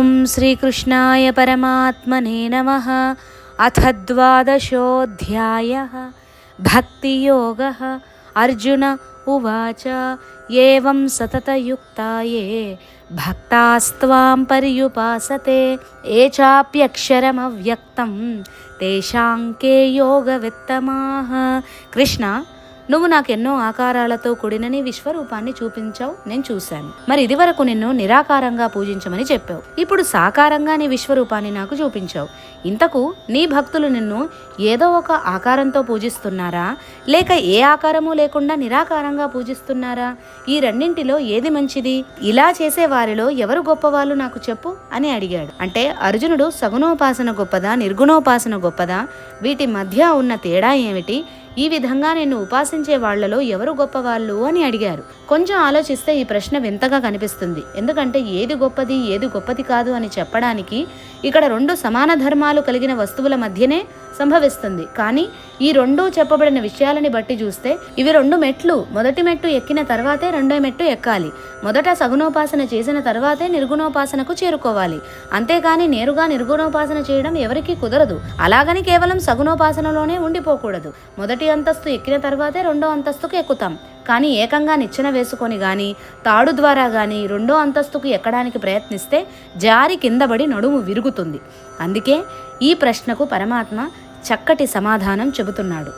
ఓం శ్రీకృష్ణాయ పరమాత్మనే నమః. అథ ద్వాదశోऽధ్యాయః. భక్తియోగః. అర్జున ఉవాచ ఏవం సతతయుక్తాయే భక్తాస్త్వాం పర్యుపాసతే ఏ చాప్యక్షరమవ్యక్తం తేషాం కే యోగవిత్తమాః. కృష్ణ, నువ్వు నాకెన్నో ఆకారాలతో కూడిన నీ విశ్వరూపాన్ని చూపించావు, నేను చూశాను. మరి ఇది వరకు నిన్ను నిరాకారంగా పూజించమని చెప్పావు. ఇప్పుడు సాకారంగా నీ విశ్వరూపాన్ని నాకు చూపించావు. ఇంతకు నీ భక్తులు నిన్ను ఏదో ఒక ఆకారంతో పూజిస్తున్నారా, లేక ఏ ఆకారము లేకుండా నిరాకారంగా పూజిస్తున్నారా? ఈ రెండింటిలో ఏది మంచిది? ఇలా చేసే వారిలో ఎవరు గొప్పవాళ్ళు నాకు చెప్పు అని అడిగాడు. అంటే అర్జునుడు సగుణోపాసన గొప్పదా, నిర్గుణోపాసన గొప్పదా, వీటి మధ్య ఉన్న తేడా ఏమిటి, ఈ విధంగా నిన్ను ఉపాసించే వాళ్లలో ఎవరు గొప్పవాళ్ళు అని అడిగారు. కొంచెం ఆలోచిస్తే ఈ ప్రశ్న వింతగా కనిపిస్తుంది. ఎందుకంటే ఏది గొప్పది ఏది గొప్పది కాదు అని చెప్పడానికి ఇక్కడ రెండు సమాన ధర్మాలు కలిగిన వస్తువుల మధ్యనే సంభవిస్తుంది. కానీ ఈ రెండూ చెప్పబడిన విషయాలని బట్టి చూస్తే ఇవి రెండు మెట్లు. మొదటి మెట్టు ఎక్కిన తర్వాతే రెండో మెట్టు ఎక్కాలి. మొదట సగుణోపాసన చేసిన తర్వాతే నిర్గుణోపాసనకు చేరుకోవాలి. అంతేకాని నేరుగా నిర్గుణోపాసన చేయడం ఎవరికీ కుదరదు. అలాగని కేవలం సగుణోపాసనలోనే ఉండిపోకూడదు. మొదటి అంతస్తు ఎక్కిన తర్వాతే రెండో అంతస్తుకు ఎక్కుతాం. కానీ ఏకంగా నిచ్చెన వేసుకొని గాని తాడు ద్వారా గాని రెండో అంతస్తుకు ఎక్కడానికి ప్రయత్నిస్తే జారి కిందపడి నడుము విరుగుతుంది. అందుకే ఈ ప్రశ్నకు పరమాత్మ చక్కటి సమాధానం చెబుతున్నాడు.